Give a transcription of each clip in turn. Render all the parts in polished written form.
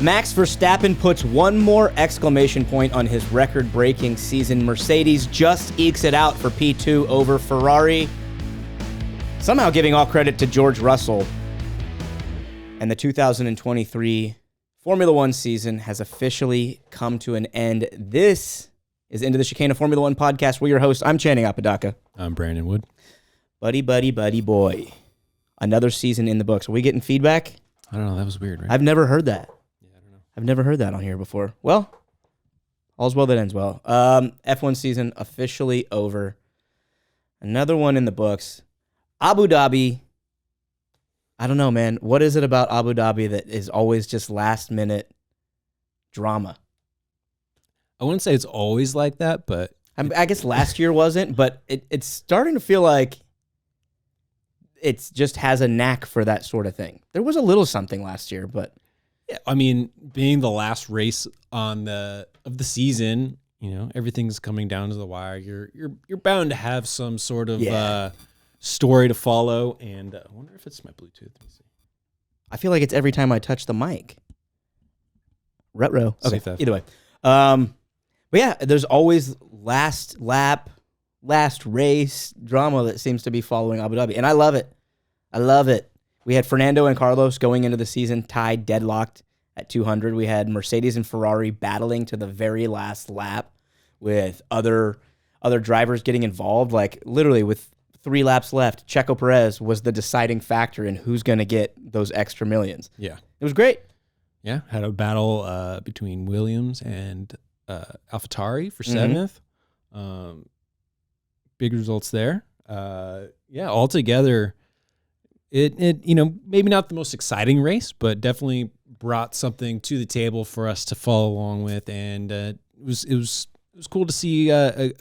Max Verstappen puts one more exclamation point on his record-breaking season. Mercedes just ekes it out for P2 over Ferrari. Somehow giving all credit to George Russell. And the 2023 Formula One season has officially come to an end. This is Into the Chicane, a Formula One podcast. We're your hosts. I'm Channing Apodaca. I'm Brandon Wood. Buddy, boy. Another season in the books. Are we getting feedback? I don't know. That was weird, right? I've never heard that. Yeah, I don't know. I've never heard that on here before. Well, all's well that ends well. F1 season officially over. Another one in the books. Abu Dhabi. I don't know, man. What is it about Abu Dhabi that is always just last-minute drama? I wouldn't say it's always like that, but... I guess last year wasn't, but it's starting to feel like it just has a knack for that sort of thing. There was a little something last year, but... Yeah, I mean, being the last race of the season, everything's coming down to the wire. You're bound to have some sort of story to follow, and I wonder if it's my Bluetooth. Let me see. I feel like it's every time I touch the mic. Retro. Okay, either way. But yeah, there's always last lap, last race drama that seems to be following Abu Dhabi, and I love it. We had Fernando and Carlos going into the season tied, deadlocked at 200. We had Mercedes and Ferrari battling to the very last lap with other drivers getting involved, like literally with 3 laps left. Checo Perez was the deciding factor in who's going to get those extra millions. Yeah. It was great. Yeah, had a battle between Williams and AlphaTauri for 7th. Big results there. Altogether, it maybe not the most exciting race, but definitely brought something to the table for us to follow along with, and it was cool to see at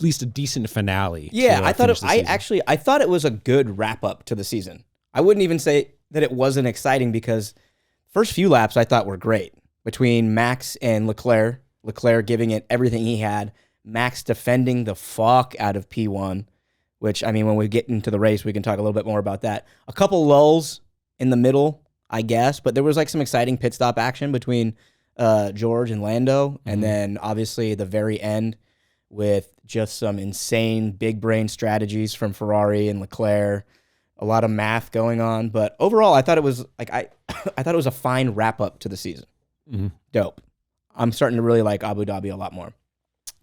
least a decent finale. Yeah, I thought it was a good wrap up to the season. I wouldn't even say that it wasn't exciting because first few laps I thought were great between Max and Leclerc. Leclerc giving it everything he had. Max defending the fuck out of P1, which, I mean, when we get into the race, we can talk a little bit more about that. A couple lulls in the middle, I guess, but there was like some exciting pit stop action between George and Lando, and then obviously the very end with just some insane big brain strategies from Ferrari and Leclerc. A lot of math going on, but overall, I thought it was like I thought it was a fine wrap up to the season. Dope. I'm starting to really like Abu Dhabi a lot more.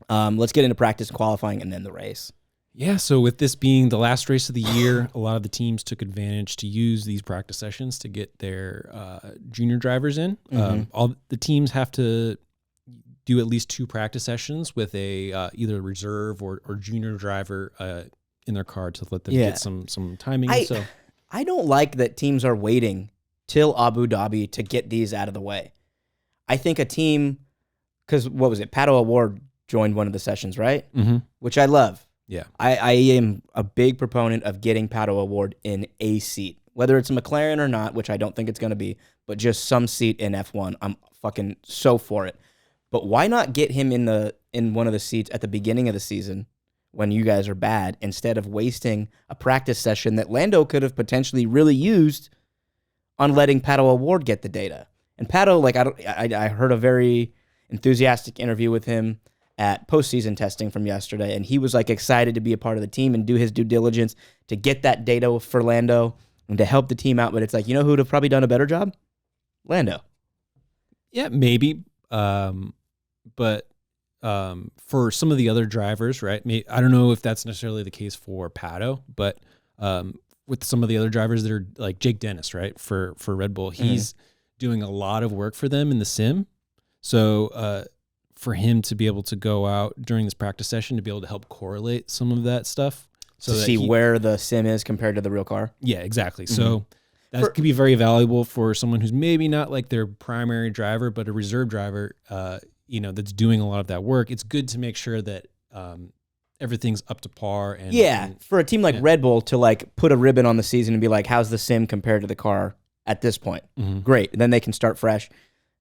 Let's get into practice, qualifying, and then the race. Yeah, so with this being the last race of the year, a lot of the teams took advantage to use these practice sessions to get their junior drivers in. All the teams have to do at least 2 practice sessions with a either reserve or junior driver in their car to let them get some timing. I don't like that teams are waiting till Abu Dhabi to get these out of the way. I think a team, because what was it? Pato O'Ward joined one of the sessions, right? Which I love. Yeah. I am a big proponent of getting Pato O'Ward in a seat, whether it's a McLaren or not, which I don't think it's going to be, but just some seat in F1. I'm fucking so for it. But why not get him in one of the seats at the beginning of the season when you guys are bad, instead of wasting a practice session that Lando could have potentially really used on letting Pato O'Ward get the data? And Pato, like I heard a very enthusiastic interview with him at postseason testing from yesterday, and he was like excited to be a part of the team and do his due diligence to get that data for Lando and to help the team out. But it's like, who would have probably done a better job? Lando. Yeah, maybe. But for some of the other drivers, right? I don't know if that's necessarily the case for Pato, but with some of the other drivers that are like Jake Dennis, right? For Red Bull, he's doing a lot of work for them in the sim. So for him to be able to go out during this practice session to be able to help correlate some of that stuff. So to see where the sim is compared to the real car? Yeah, exactly. So that could be very valuable for someone who's maybe not like their primary driver, but a reserve driver, that's doing a lot of that work. It's good to make sure that everything's up to par. And for a team like Red Bull to like put a ribbon on the season and be like, how's the sim compared to the car at this point? Great. And then they can start fresh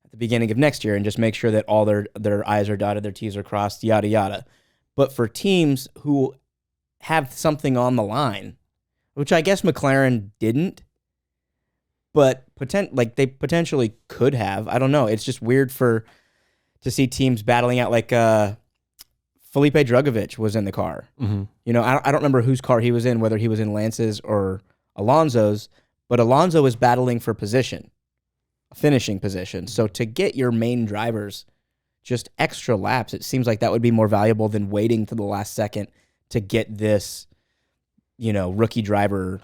at the beginning of next year and just make sure that all their I's are dotted, their T's are crossed, yada, yada. But for teams who have something on the line, which I guess McLaren didn't, but they potentially could have. I don't know. It's just weird to see teams battling out like Felipe Drugovich was in the car. Mm-hmm. You know, I don't remember whose car he was in, whether he was in Lance's or Alonso's, but Alonso was battling for position, a finishing position. So to get your main drivers just extra laps, it seems like that would be more valuable than waiting to the last second to get this, rookie driver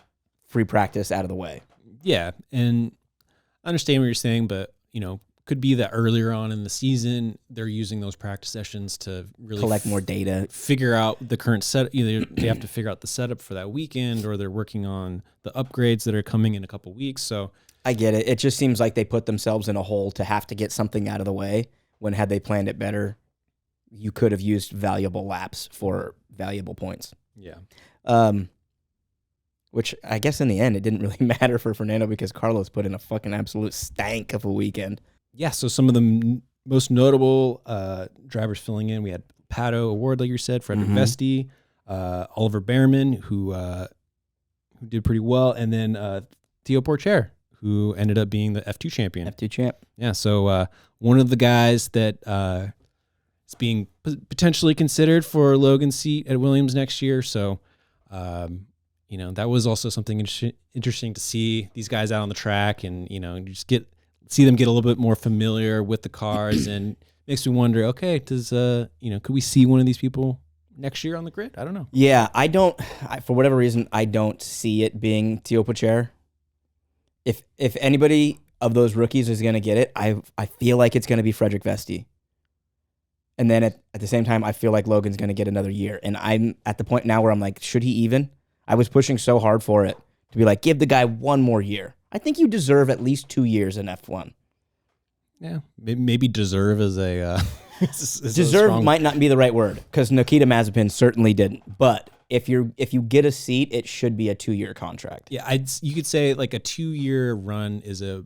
free practice out of the way. Yeah, and I understand what you're saying, but, could be that earlier on in the season, they're using those practice sessions to really collect more data, figure out the current set. Either they have to figure out the setup for that weekend, or they're working on the upgrades that are coming in a couple weeks. So I get it. It just seems like they put themselves in a hole to have to get something out of the way when, had they planned it better, you could have used valuable laps for valuable points. Yeah. Which I guess in the end, it didn't really matter for Fernando because Carlos put in a fucking absolute stank of a weekend. Yeah, so some of the most notable drivers filling in, we had Pato Award, like you said, Frederick Vesti, Oliver Behrman, who did pretty well, and then Theo Porcher, who ended up being the F2 champion. F2 champ. Yeah, so one of the guys that is being potentially considered for Logan's seat at Williams next year. So, that was also something interesting to see these guys out on the track, and you just see them get a little bit more familiar with the cars, and makes me wonder, okay, does could we see one of these people next year on the grid? I don't know. Yeah, for whatever reason, I don't see it being Theo Porcher. If anybody of those rookies is going to get it, I feel like it's going to be Frederick Vesti. And then at the same time, I feel like Logan's going to get another year. And I'm at the point now where I'm like, should he even? I was pushing so hard for it to be like, give the guy one more year. I think you deserve at least 2 years in F1. Yeah, maybe deserve as a... deserve might not be the right word, because Nikita Mazepin certainly didn't. But if you get a seat, it should be a 2-year contract. Yeah, you could say like a 2-year run is a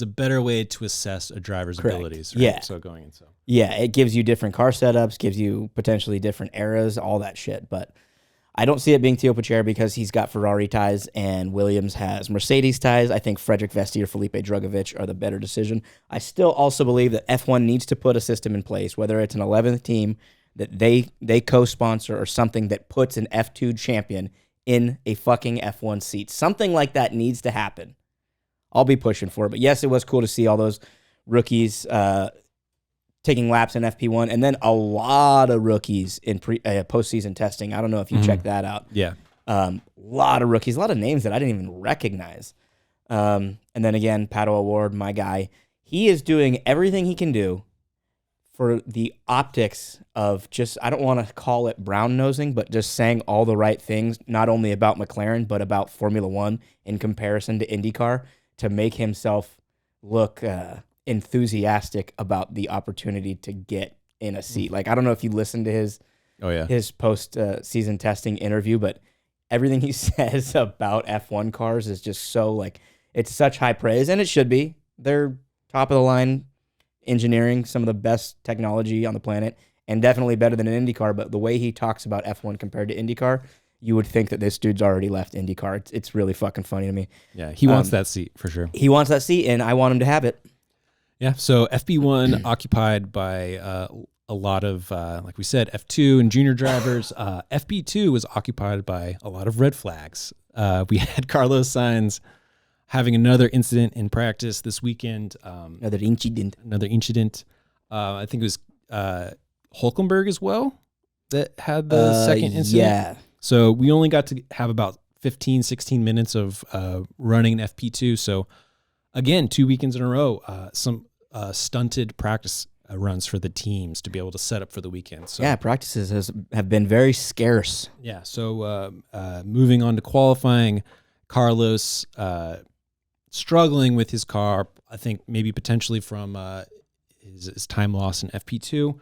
better way to assess a driver's abilities. Right? Yeah. So going in, so yeah, it gives you different car setups, gives you potentially different eras, all that shit. But I don't see it being Theo Porcher because he's got Ferrari ties and Williams has Mercedes ties. I think Frederick Vesti or Felipe Drugovich are the better decision. I still also believe that F1 needs to put a system in place, whether it's an 11th team that they co-sponsor or something that puts an F2 champion in a fucking F1 seat. Something like that needs to happen. I'll be pushing for it. But yes, it was cool to see all those rookies taking laps in FP1, and then a lot of rookies in postseason testing. I don't know if you checked that out. Yeah. A lot of rookies, a lot of names that I didn't even recognize. And then again, Pato Award, my guy, he is doing everything he can do for the optics of just, I don't want to call it brown nosing, but just saying all the right things, not only about McLaren, but about Formula One in comparison to IndyCar, to make himself look enthusiastic about the opportunity to get in a seat. Like, I don't know if you listened to his post season testing interview, but everything he says about F1 cars is just so, like, it's such high praise, and it should be. They're top of the line engineering, some of the best technology on the planet, and definitely better than an IndyCar. But the way he talks about F1 compared to IndyCar, you would think that this dude's already left IndyCar. It's really fucking funny to me. Yeah, he wants that seat for sure. He wants that seat, and I want him to have it. Yeah, so FP1 occupied by a lot of, like we said, F2 and junior drivers. FP2 was occupied by a lot of red flags. We had Carlos Sainz having another incident in practice this weekend. Another incident. I think it was Hulkenberg as well that had the second incident. Yeah. So we only got to have about 15, 16 minutes of running in FP2. So again, 2 weekends in a row, some stunted practice runs for the teams to be able to set up for the weekend. So yeah, practices have been very scarce. Yeah, so moving on to qualifying, Carlos struggling with his car, I think maybe potentially from his time loss in FP2,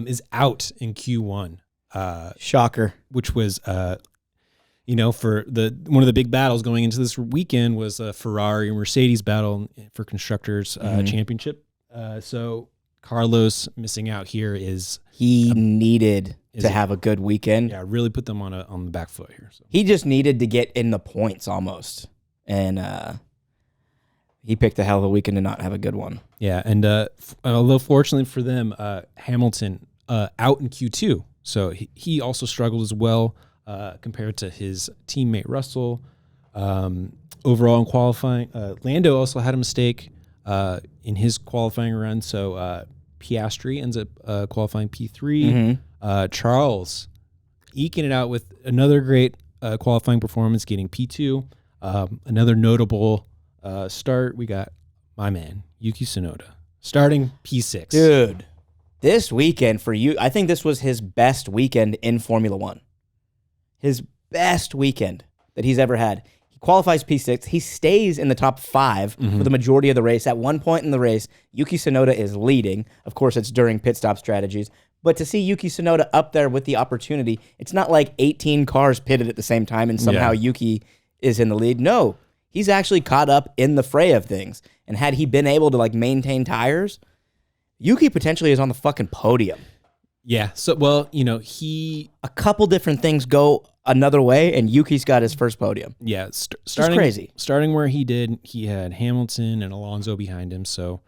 is out in Q1. Shocker. Which was, for one of the big battles going into this weekend was a Ferrari and Mercedes battle for constructors championship. So Carlos missing out here needed to have a good weekend. Yeah, really put them on the back foot here. So he just needed to get in the points almost, and He picked a hell of a weekend to not have a good one. Yeah, and although fortunately for them, Hamilton out in Q2, so he also struggled as well compared to his teammate Russell. Overall in qualifying, Lando also had a mistake in his qualifying run, so Piastri ends up qualifying P3. Charles eking it out with another great qualifying performance, getting P2. Another notable start, we got my man, Yuki Tsunoda, starting P6. Dude, this weekend for you, I think this was his best weekend in Formula One. His best weekend that he's ever had. He qualifies P6. He stays in the top 5 for the majority of the race. At one point in the race, Yuki Tsunoda is leading. Of course, it's during pit stop strategies. But to see Yuki Tsunoda up there with the opportunity, it's not like 18 cars pitted at the same time and somehow Yuki is in the lead. No, he's actually caught up in the fray of things. And had he been able to like maintain tires, Yuki potentially is on the fucking podium. Yeah. So, well, a couple different things go another way, and Yuki's got his first podium. Yeah. Starting crazy. Starting where he did, he had Hamilton and Alonso behind him. So,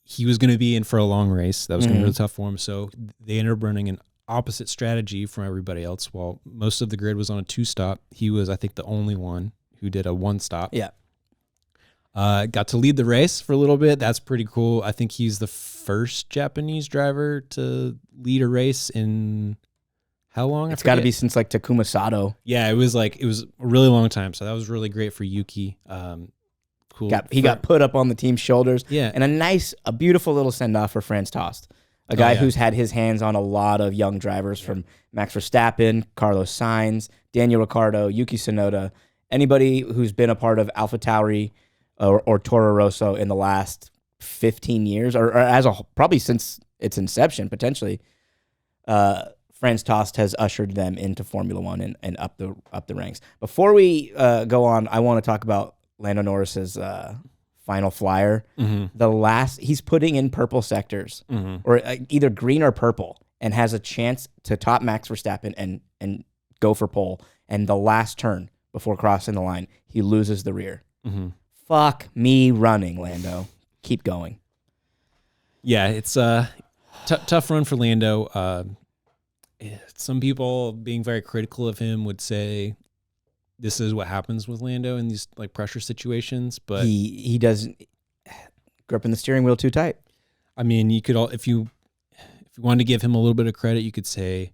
he was going to be in for a long race. That was going to be really tough for him. So they ended up running an opposite strategy from everybody else. While most of the grid was on a 2-stop, he was, I think, the only one who did a 1-stop. Yeah. Got to lead the race for a little bit. That's pretty cool. I think he's the first Japanese driver to lead a race in how long? It's got to be since like Takuma Sato. Yeah, it was a really long time. So that was really great for Yuki. Cool. He got put up on the team's shoulders. Yeah. And a beautiful little send-off for Franz Tost, a guy who's had his hands on a lot of young drivers from Max Verstappen, Carlos Sainz, Daniel Ricciardo, Yuki Tsunoda, anybody who's been a part of AlphaTauri or Toro Rosso in the last 15 years, or probably since its inception, potentially. Franz Tost has ushered them into Formula One and up the ranks. Before we go on, I want to talk about Lando Norris's final flyer. He's putting in purple sectors, or either green or purple, and has a chance to top Max Verstappen and go for pole. And the last turn before crossing the line, he loses the rear. Fuck me running, Lando. Keep going. Yeah, it's a tough run for Lando. Some people being very critical of him would say this is what happens with Lando in these like pressure situations, but he doesn't gripping the steering wheel too tight. I mean, you could if you wanted to give him a little bit of credit, you could say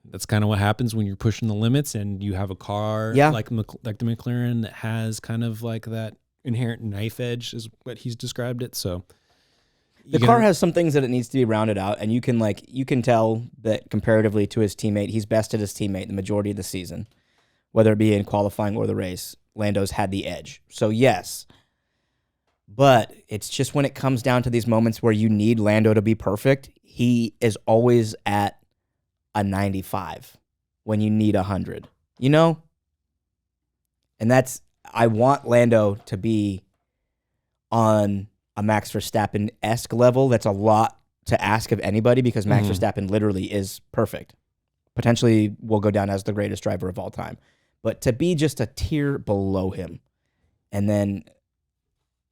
that's kind of what happens when you're pushing the limits and you have a car like the McLaren that has kind of like that inherent knife edge is what he's described it. So the car has some things that it needs to be rounded out, and you can tell that comparatively to his teammate, he's bested his teammate the majority of the season. Whether it be in qualifying or the race, Lando's had the edge. So yes, but it's just when it comes down to these moments where you need Lando to be perfect, he is always at a 95 when you need 100, And I want Lando to be on a Max Verstappen-esque level. That's a lot to ask of anybody because Max Verstappen literally is perfect. Potentially will go down as the greatest driver of all time. But to be just a tier below him, and then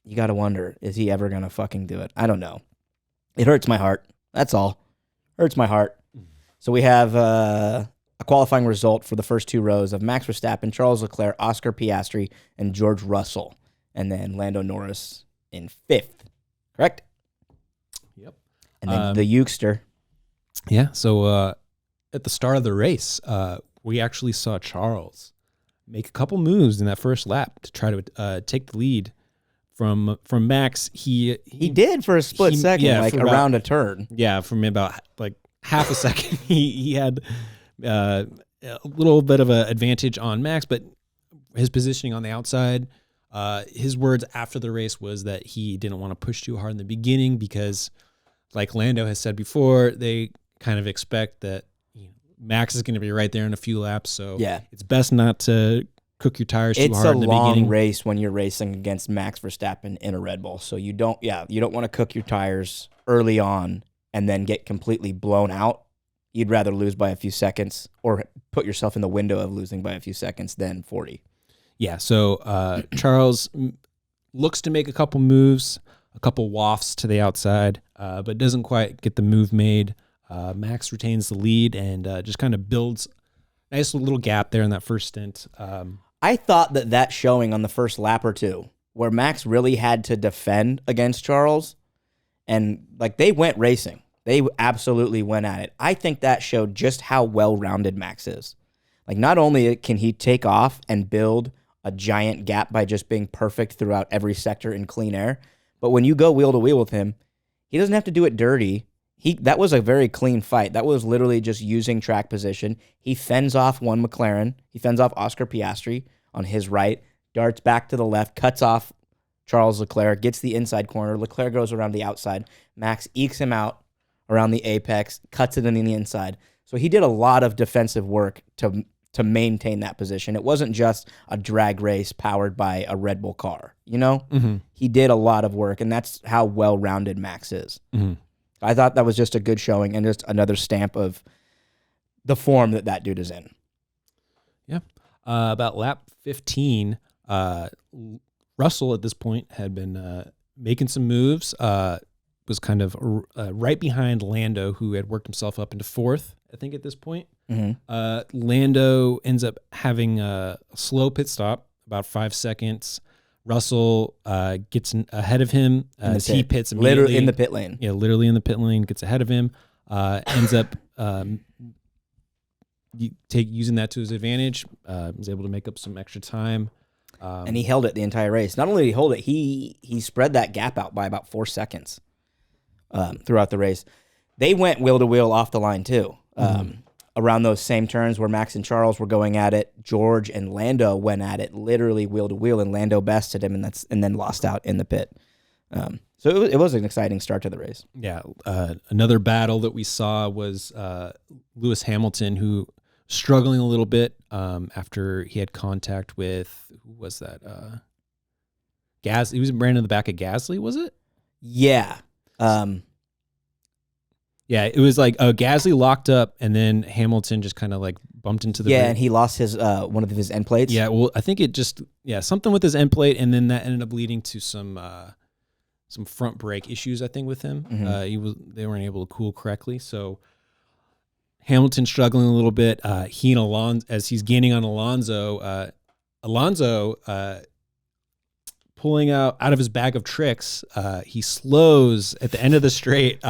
you got to wonder, is he ever going to fucking do it? I don't know. It hurts my heart. That's all. Hurts my heart. So we have a qualifying result for the first 2 rows of Max Verstappen, Charles Leclerc, Oscar Piastri, and George Russell. And then Lando Norris in 5th. Correct? Yep. And then the Ukester. Yeah. So at the start of the race, we actually saw Charles make a couple moves in that first lap to try to take the lead from Max. He did for a split second, around a turn. Yeah, from about like half a second, he had a little bit of an advantage on Max, but his positioning on the outside. His words after the race was that he didn't want to push too hard in the beginning because, like Lando has said before, they kind of expect that Max is going to be right there in a few laps, so it's best not to cook your tires too hard in the beginning. It's a long race when you're racing against Max Verstappen in a Red Bull, so you don't want to cook your tires early on and then get completely blown out. You'd rather lose by a few seconds or put yourself in the window of losing by a few seconds than 40. Yeah, so Charles looks to make a couple moves, a couple wafts to the outside, but doesn't quite get the move made. Max retains the lead and just kind of builds a nice little gap there in that first stint. I thought that showing on the first lap or two, where Max really had to defend against Charles, and like they went racing. They absolutely went at it. I think that showed just how well-rounded Max is. Like, not only can he take off and build a giant gap by just being perfect throughout every sector in clean air, but when you go wheel to wheel with him, he doesn't have to do it dirty. That was a very clean fight. That was literally just using track position. He fends off one McLaren. He fends off Oscar Piastri on his right, darts back to the left, cuts off Charles Leclerc, gets the inside corner. Leclerc goes around the outside. Max ekes him out around the apex, cuts it in the inside. So he did a lot of defensive work to maintain that position. It wasn't just a drag race powered by a Red Bull car, you know? Mm-hmm. He did a lot of work, and that's how well-rounded Max is. Mm-hmm. I thought that was just a good showing and just another stamp of the form that dude is in. Yeah. About lap 15, Russell at this point had been making some moves, was kind of right behind Lando, who had worked himself up into fourth, I think, at this point. Mm-hmm. Lando ends up having a slow pit stop, about 5 seconds. Russell gets ahead of him as he pits immediately. Literally in the pit lane. Yeah, literally in the pit lane, gets ahead of him, ends up using that to his advantage, was able to make up some extra time. And he held it the entire race. Not only did he hold it, he spread that gap out by about 4 seconds throughout the race. They went wheel to wheel off the line too. Around those same turns where Max and Charles were going at it, George and Lando went at it literally wheel to wheel, and Lando bested him and then lost out in the pit. So it was an exciting start to the race. Yeah. Another battle that we saw was Lewis Hamilton, who struggling a little bit after he had contact with, who was that? He was ran in the back of Gasly, was it? Yeah. Yeah, it was like Gasly locked up, and then Hamilton just kind of like bumped into the and he lost his one of his end plates. Yeah, well, I think it just something with his end plate, and then that ended up leading to some front brake issues, I think, with him. Mm-hmm. They weren't able to cool correctly, so Hamilton struggling a little bit. He and Alonso, as he's gaining on Alonso, pulling out of his bag of tricks, he slows at the end of the straight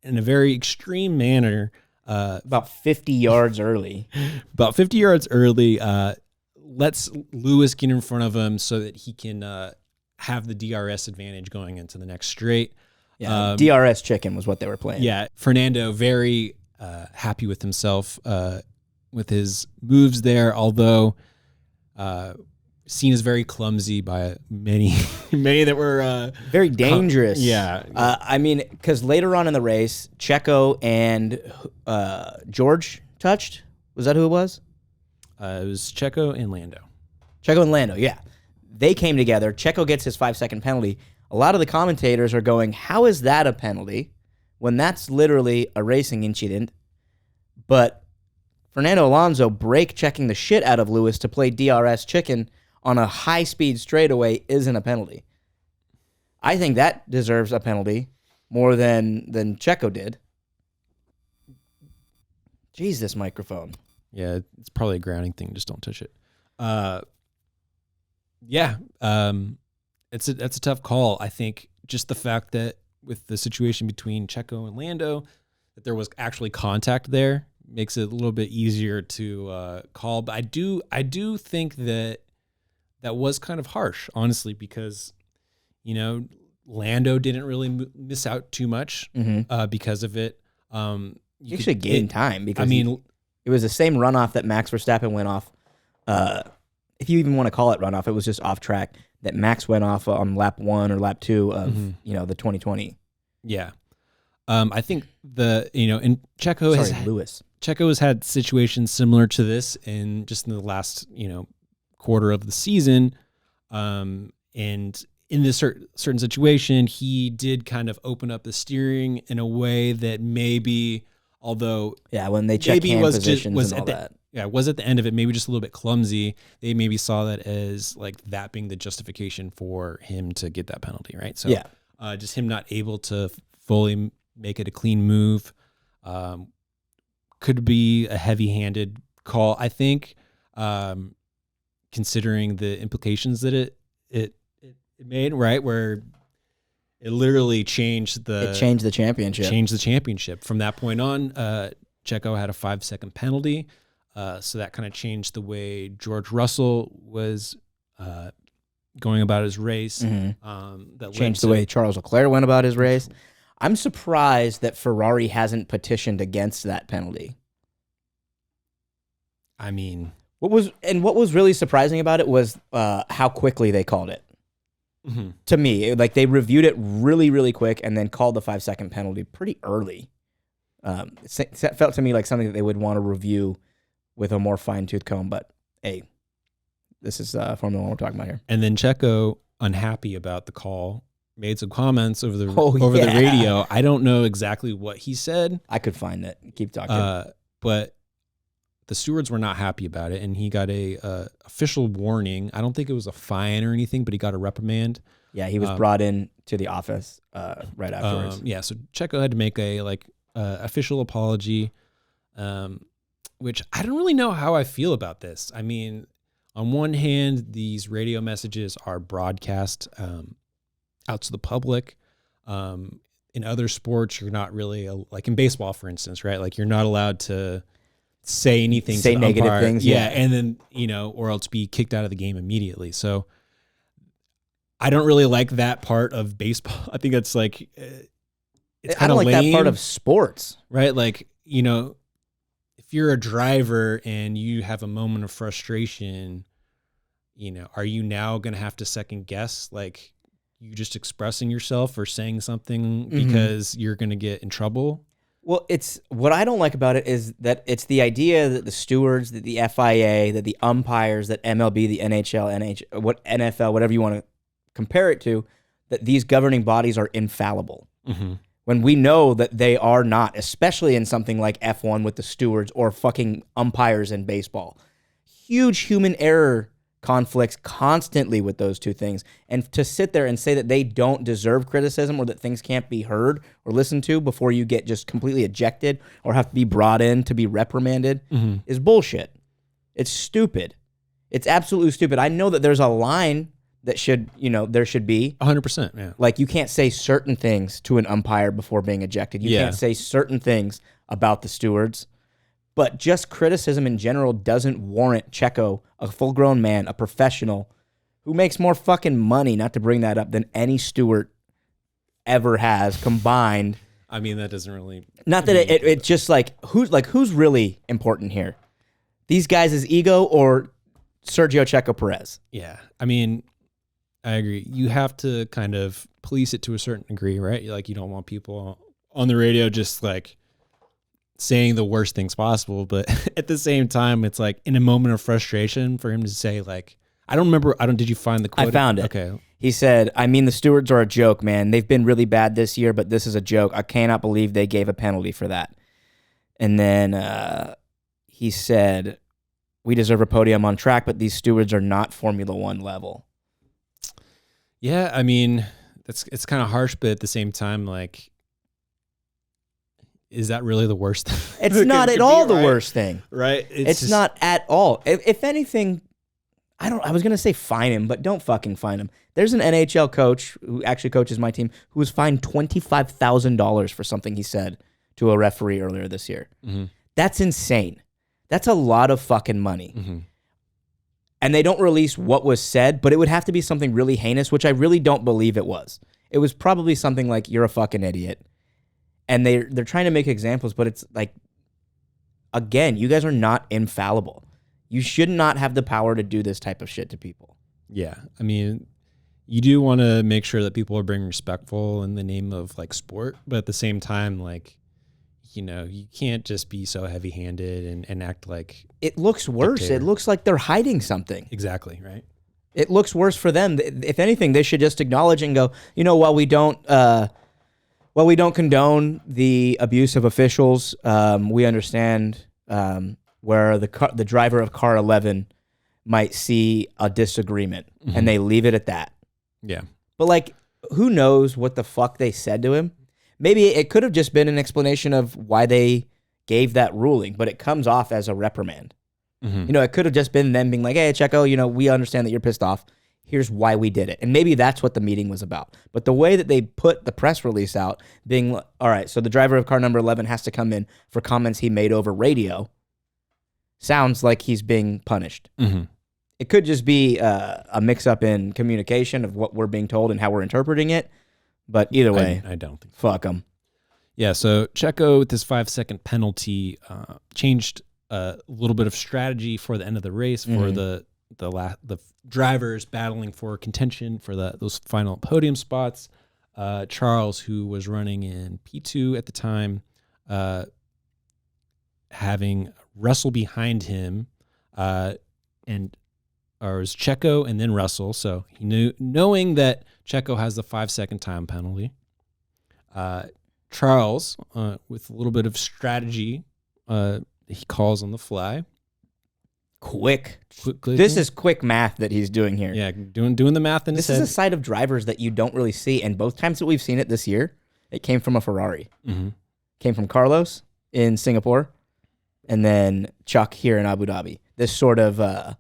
in a very extreme manner. About 50 yards early. About 50 yards early, lets Lewis get in front of him so that he can have the DRS advantage going into the next straight. Yeah, DRS chicken was what they were playing. Yeah, Fernando very happy with himself with his moves there, although seen as very clumsy by many that were very dangerous. Yeah. I mean, because later on in the race, Checo and George touched. Was that who it was? It was Checo and Lando. Checo and Lando, yeah. They came together. Checo gets his 5-second penalty. A lot of the commentators are going, how is that a penalty when that's literally a racing incident? But Fernando Alonso brake checking the shit out of Lewis to play DRS chicken on a high-speed straightaway isn't a penalty. I think that deserves a penalty more than Checo did. Jeez, this microphone. Yeah, it's probably a grounding thing. Just don't touch it. That's a tough call. I think just the fact that with the situation between Checo and Lando, that there was actually contact there makes it a little bit easier to call. But I do think that was kind of harsh, honestly, because, Lando didn't really miss out too much because of it. You actually gained time because it was the same runoff that Max Verstappen went off. If you even want to call it runoff, it was just off track that Max went off on lap 1 or lap 2 of the 2020. Yeah, I think and Checo has had situations similar to this in the last quarter of the season, and in this certain situation, he did kind of open up the steering in a way that maybe, although when they checked hand positions and all that. was at the end of it, maybe just a little bit clumsy. They maybe saw that as like that being the justification for him to get that penalty, right? So just him not able to fully make it a clean move could be a heavy-handed call, I think, considering the implications that it made, right? Where it literally changed the championship. Changed the championship. From that point on, Checo had a 5-second penalty. So that kind of changed the way George Russell was going about his race. That changed the way Charles Leclerc went about his race. I'm surprised that Ferrari hasn't petitioned against that penalty. I mean, what was really surprising about it was how quickly they called it. To me, like they reviewed it really, really quick and then called the 5-second penalty pretty early. It felt to me like something that they would want to review with a more fine-tooth comb, but hey, this is Formula 1 we're talking about here. And then Checo, unhappy about the call, made some comments over the radio. I don't know exactly what he said. I could find it. Keep talking. But the stewards were not happy about it, and he got a official warning. I don't think it was a fine or anything, but he got a reprimand. Yeah, he was brought in to the office right afterwards. So Checo had to make a official apology, which I don't really know how I feel about this. I mean, on one hand, these radio messages are broadcast out to the public. In other sports, you're not really like in baseball, for instance, right? Like you're not allowed to say anything, say to the negative umpire. things, and then or else be kicked out of the game immediately. So I don't really like that part of baseball. I think that's like it's kind of lame. I don't like that part of sports, right? Like if you're a driver and you have a moment of frustration, are you now going to have to second guess like you just expressing yourself or saying something because you're going to get in trouble? Well, it's what I don't like about it is that it's the idea that the stewards, that the FIA, that the umpires, that MLB, the NHL, NFL, whatever you want to compare it to, that these governing bodies are infallible. When we know that they are not, especially in something like F1 with the stewards or fucking umpires in baseball. Huge human error conflicts constantly with those two things. And to sit there and say that they don't deserve criticism or that things can't be heard or listened to before you get just completely ejected or have to be brought in to be reprimanded is bullshit. It's stupid. It's absolutely stupid. I know that there's a line that should, there should be 100%. Yeah. Like you can't say certain things to an umpire before being ejected. You can't say certain things about the stewards. But just criticism in general doesn't warrant Checo, a full-grown man, a professional, who makes more fucking money, not to bring that up, than any steward ever has combined. I mean, that doesn't really... Not that it's just who's really important here? These guys' ego or Sergio Checo Perez? Yeah, I mean, I agree. You have to kind of police it to a certain degree, right? Like, you don't want people on the radio just like saying the worst things possible, but at the same time, it's like in a moment of frustration for him to say like, did you find the quote? I found it. Okay. He said, I mean, the stewards are a joke, man. They've been really bad this year, but this is a joke. I cannot believe they gave a penalty for that. And then he said, we deserve a podium on track, but these stewards are not Formula One level. Yeah, I mean, it's kind of harsh, but at the same time, like, is that really the worst thing? It's not at all the worst thing. Right? It's not at all. If anything, I was going to say fine him, but don't fucking fine him. There's an NHL coach who actually coaches my team who was fined $25,000 for something he said to a referee earlier this year. That's insane. That's a lot of fucking money. And they don't release what was said, but it would have to be something really heinous, which I really don't believe it was. It was probably something like, you're a fucking idiot. And they're trying to make examples, but it's like, again, you guys are not infallible. You should not have the power to do this type of shit to people. Yeah. I mean, you do want to make sure that people are being respectful in the name of like sport, but at the same time, like, you can't just be so heavy-handed and act like... It looks worse. Dictator. It looks like they're hiding something. Exactly, right? It looks worse for them. If anything, they should just acknowledge and go, while we don't condone the abuse of officials, we understand where the driver of car 11 might see a disagreement and they leave it at that. Yeah. But like, who knows what the fuck they said to him? Maybe it could have just been an explanation of why they gave that ruling, but it comes off as a reprimand. It could have just been them being like, hey, Checo, we understand that you're pissed off. Here's why we did it. And maybe that's what the meeting was about. But the way that they put the press release out, being, all right, so the driver of car number 11 has to come in for comments he made over radio, sounds like he's being punished. It could just be a mix-up in communication of what we're being told and how we're interpreting it. But either way, I don't think fuck them. Yeah, so Checo with this 5-second penalty changed a little bit of strategy for the end of the race for the drivers battling for contention for those final podium spots. Charles, who was running in P2 at the time, having Russell behind him, or was Checo and then Russell. So he knowing that Checo has the 5-second time penalty. Charles, with a little bit of strategy, he calls on the fly. Quick. This is quick math that he's doing here. Yeah, doing the math in his head. This is a side of drivers that you don't really see, and both times that we've seen it this year, it came from a Ferrari. Came from Carlos in Singapore, and then Chuck here in Abu Dhabi. This sort of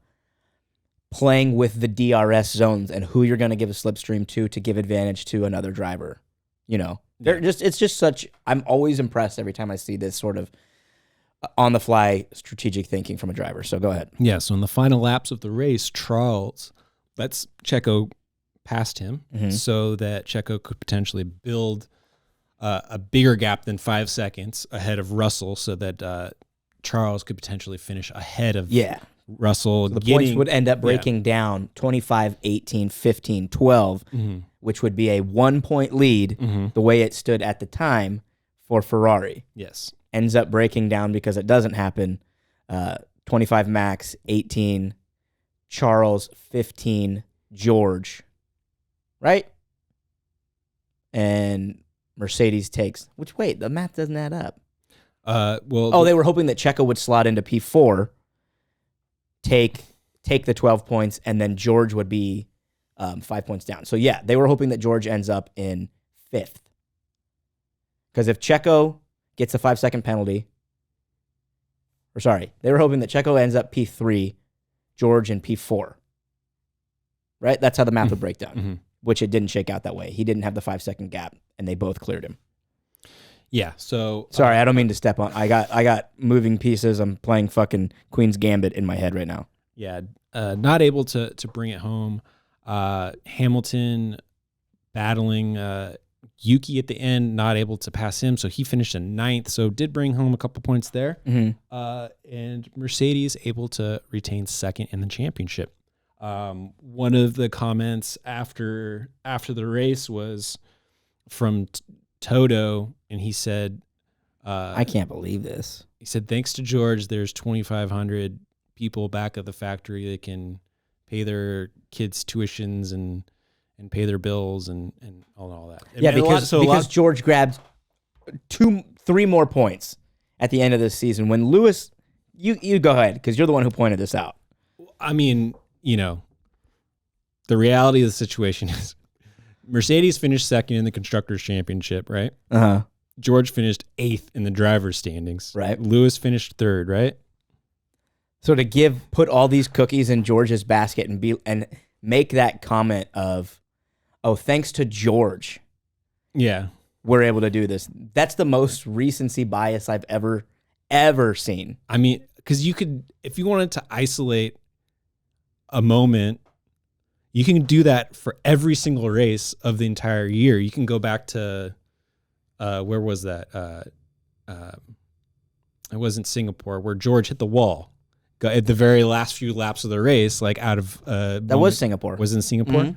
playing with the DRS zones and who you're going to give a slipstream to give advantage to another driver. It's just such. I'm always impressed every time I see this sort of on-the-fly strategic thinking from a driver. So go ahead. Yeah, so in the final laps of the race, Charles lets Checo past him so that Checo could potentially build a bigger gap than 5 seconds ahead of Russell so that Charles could potentially finish ahead of Russell. So the points would end up breaking down 25, 18, 15, 12, which would be a 1-point lead the way it stood at the time for Ferrari. Yes. Ends up breaking down because it doesn't happen. 25 Max, 18 Charles, 15 George, right? And Mercedes takes, the math doesn't add up. They were hoping that Checo would slot into P4, take the 12 points, and then George would be 5 points down. So yeah, they were hoping that George ends up in 5th. Because if Checo gets a 5-second penalty, they were hoping that Checo ends up P3, George in P4. Right? That's how the math would break down, which it didn't shake out that way. He didn't have the 5-second gap, and they both cleared him. Yeah, so... Sorry, I don't mean to step on. I got moving pieces. I'm playing fucking Queen's Gambit in my head right now. Yeah, not able to bring it home. Hamilton battling Yuki at the end, not able to pass him, so he finished in 9th, so did bring home a couple points there. And Mercedes able to retain 2nd in the championship. One of the comments after the race was from Toto, and he said, I can't believe this. He said, thanks to George, there's 2,500 people back at the factory that can pay their kids' tuitions and pay their bills and all that. Yeah, because George grabbed 3 more points at the end of this season. When Lewis, you go ahead, because you're the one who pointed this out. I mean, the reality of the situation is Mercedes finished 2nd in the Constructors' Championship, right? George finished 8th in the Drivers' standings. Right. Lewis finished 3rd, right? So to put all these cookies in George's basket and make that comment of, oh, thanks to George, we're able to do this. That's the most recency bias I've ever seen. I mean, because you could, if you wanted to isolate a moment, you can do that for every single race of the entire year. You can go back to, where was that? It wasn't Singapore, where George hit the wall at the very last few laps of the race, like out of that was Singapore. Was in Singapore.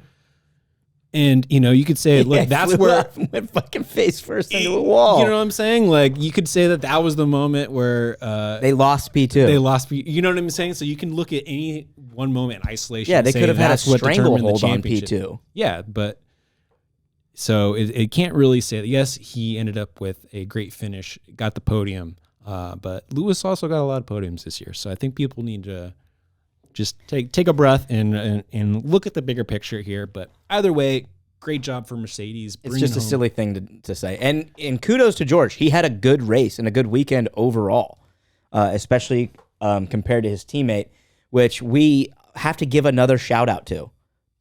And, you could say, look, that's where... went fucking face first into a wall. You know what I'm saying? Like, you could say that was the moment where... they lost P2. They lost P... You know what I'm saying? So you can look at any one moment in isolation. Yeah, they could have had a stranglehold on P2. Yeah, but... So it can't really say... Yes, he ended up with a great finish, got the podium, But Lewis also got a lot of podiums this year, so I think people need to just take a breath and look at the bigger picture here. But either way, great job for Mercedes. It's just a silly thing to say. And kudos to George. He had a good race and a good weekend overall, especially compared to his teammate, which we have to give another shout out to,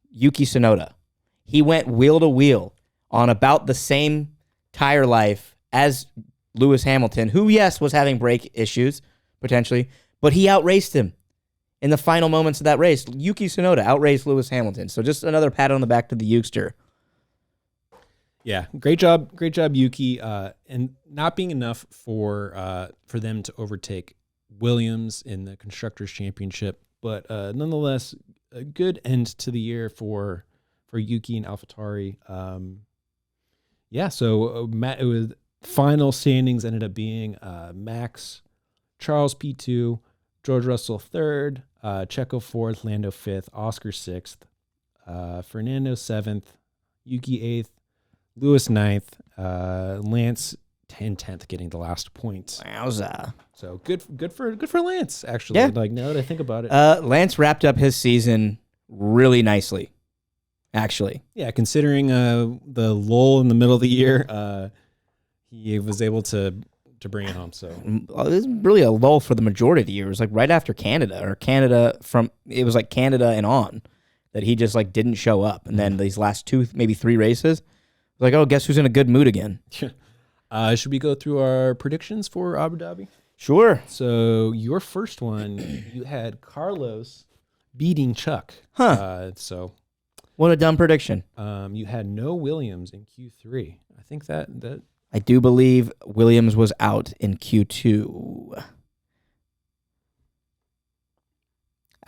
Yuki Tsunoda. He went wheel to wheel on about the same tire life as Lewis Hamilton, who, yes, was having brake issues, potentially, but he outraced him in the final moments of that race. Yuki Tsunoda outraced Lewis Hamilton. So just another pat on the back to the Ukester. Yeah, great job, Yuki. And not being enough for them to overtake Williams in the Constructors' Championship, but nonetheless, a good end to the year for Yuki and AlphaTauri. So it was final standings ended up being Max, Charles P2, George Russell 3rd, Checo 4th, Lando 5th, Oscar 6th, Fernando 7th, Yuki 8th, Lewis 9th, Lance 10th, getting the last point. Wowza. So good for Lance, actually. Yeah. Like, now that I think about it. Lance wrapped up his season really nicely, actually. Yeah, considering the lull in the middle of the year, he was able to bring it home. So it was really a lull for the majority of the year. It was like right after Canada, it was like Canada and on that he just like didn't show up. And then these last 2, maybe 3 races, like, oh, guess who's in a good mood again? Should we go through our predictions for Abu Dhabi? Sure. So your first one, you had Carlos beating Chuck. So what a dumb prediction. You had no Williams in Q3. I think that I do believe Williams was out in Q2.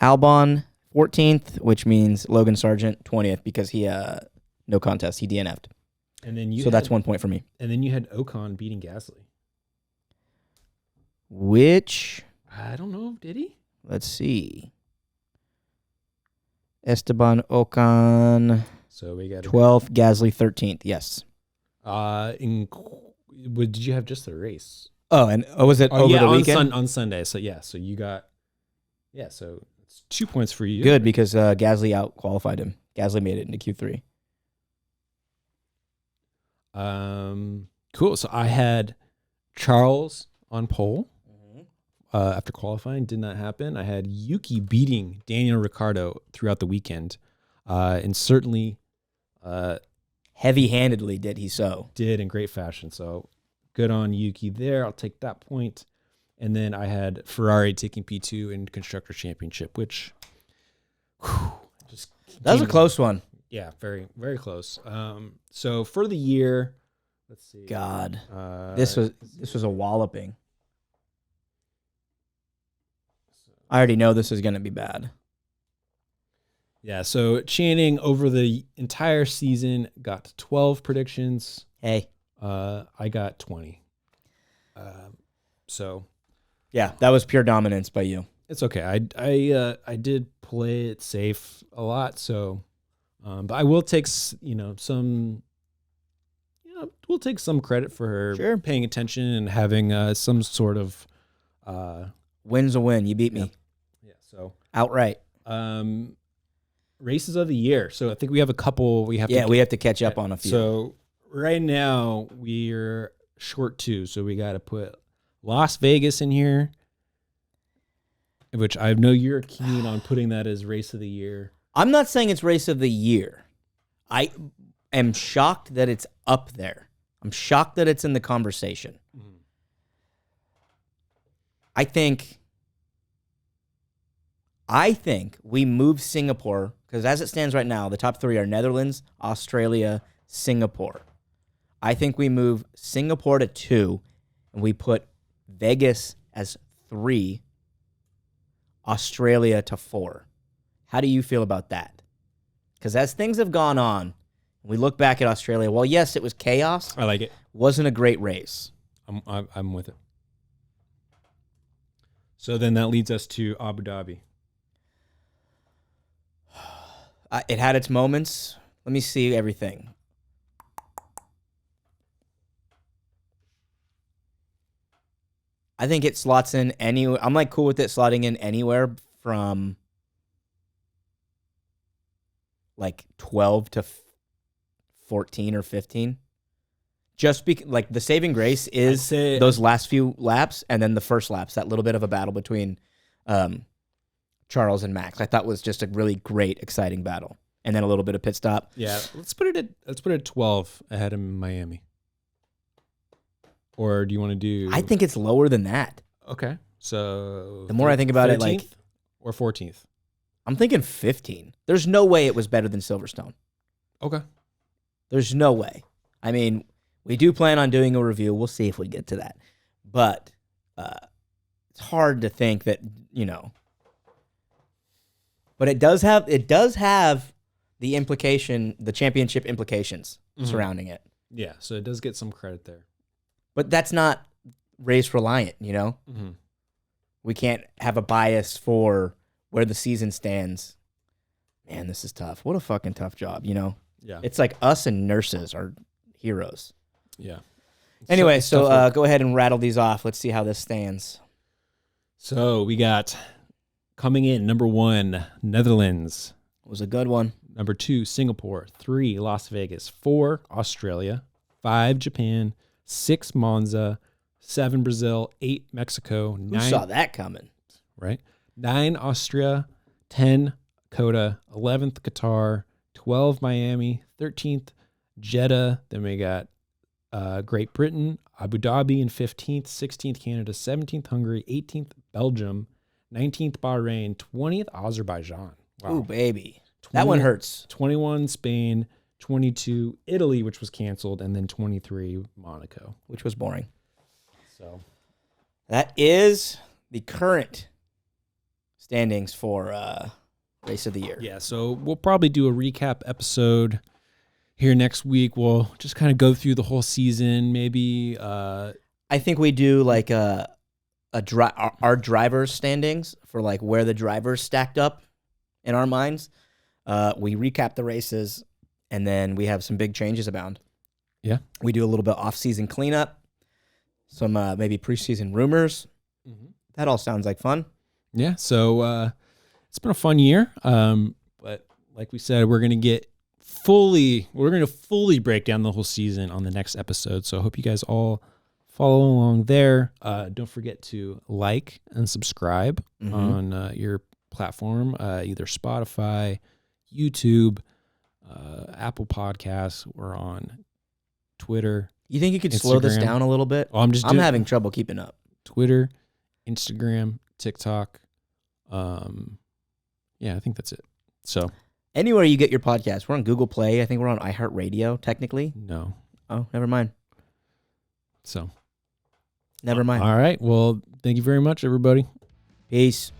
Albon 14th, which means Logan Sargent 20th because he no contest, he DNF'd. And then that's 1 point for me. And then you had Ocon beating Gasly. Which I don't know, did he? Let's see. Esteban Ocon. So we got 12th, Gasly 13th. Yes. Did you have just the race? Oh, and was it over the weekend? On Sunday. So yeah, so you got so it's 2 points for you. Good, because Gasly out qualified him. Gasly made it into Q3. Cool. So I had Charles on pole after qualifying. Did not happen. I had Yuki beating Daniel Ricciardo throughout the weekend, and certainly heavy-handedly did he so. Did in great fashion. So good on Yuki there. I'll take that point. And then I had Ferrari taking P2 in Constructors' Championship, which that was a close one. Yeah, very, very close. So for the year, let's see. God, this was a walloping. I already know this is going to be bad. Yeah, so Channing over the entire season got 12 predictions. Hey. I got 20. So. Yeah, that was pure dominance by you. It's okay. I did play it safe a lot, so but I will take some we'll take some credit for her paying attention and having some sort of win's a win. You beat me. Yeah, so outright. Races of the year. So I think we have a couple we have to catch up on a few. So right now we're short 2, so we got to put Las Vegas in here, which I know you're keen on putting that as race of the year. I'm not saying it's race of the year. I am shocked that it's up there. I'm shocked that it's in the conversation. Mm-hmm. I think we move Singapore, because as it stands right now, the top 3 are Netherlands, Australia, Singapore. I think we move Singapore to 2, and we put Vegas as 3, Australia to 4. How do you feel about that? Because as things have gone on, we look back at Australia, well, yes, it was chaos. I like it. Wasn't a great race. I'm with it. So then that leads us to Abu Dhabi. It had its moments. Let me see everything. I think it slots in anywhere. I'm like cool with it slotting in anywhere from like 12 to 14 or 15. Just like the saving grace is those last few laps and then the first laps, that little bit of a battle between Charles and Max. I thought was just a really great, exciting battle. And then a little bit of pit stop. Yeah, let's put it at 12 ahead of Miami. Or do you want to do? I think it's lower than that. Okay, so the more I think about 13th it, like or 14th. I'm thinking 15. There's no way it was better than Silverstone. Okay, there's no way. I mean, we do plan on doing a review. We'll see if we get to that, but it's hard to think that But it does have the implication, the championship implications surrounding it. Yeah, so it does get some credit there. But that's not race reliant, Mm-hmm. We can't have a bias for where the season stands. Man, this is tough. What a fucking tough job, Yeah. It's like us and nurses are heroes. Yeah. Anyway, so go ahead and rattle these off. Let's see how this stands. So we got coming in number 1, Netherlands. It was a good one. Number 2, Singapore. 3, Las Vegas. 4, Australia. 5, Japan. 6, Monza. 7, Brazil. 8, Mexico. 9, Who saw that coming? Right? 9, Austria. 10, Coda. 11th, Qatar. 12, Miami. 13th, Jeddah. Then we got Great Britain, Abu Dhabi in 15th. 16th, Canada. 17th, Hungary. 18th, Belgium. 19th, Bahrain. 20th, Azerbaijan. Wow. Ooh, baby. That one hurts. 21, Spain. 22, Italy, which was canceled. And then 23, Monaco. Which was boring. So that is the current standings for Race of the Year. Yeah, so we'll probably do a recap episode here next week. We'll just kind of go through the whole season. Maybe I think we do like our drivers' standings for like where the drivers stacked up in our minds. We recap the races, and then we have some big changes abound. Yeah. We do a little bit off-season cleanup, some maybe preseason rumors. Mm-hmm. That all sounds like fun. Yeah, so it's been a fun year. But like we said, we're going to fully break down the whole season on the next episode. So I hope you guys all follow along there. Don't forget to like and subscribe on your platform, either Spotify, YouTube, Apple Podcasts. We're on Twitter. You think you could slow this down a little bit? Well, I'm having trouble keeping up. Twitter, Instagram, TikTok. Yeah, I think that's it. So anywhere you get your podcast, we're on Google Play. I think we're on iHeartRadio, technically. No. Oh, never mind. So never mind. All right. Well, thank you very much, everybody. Peace.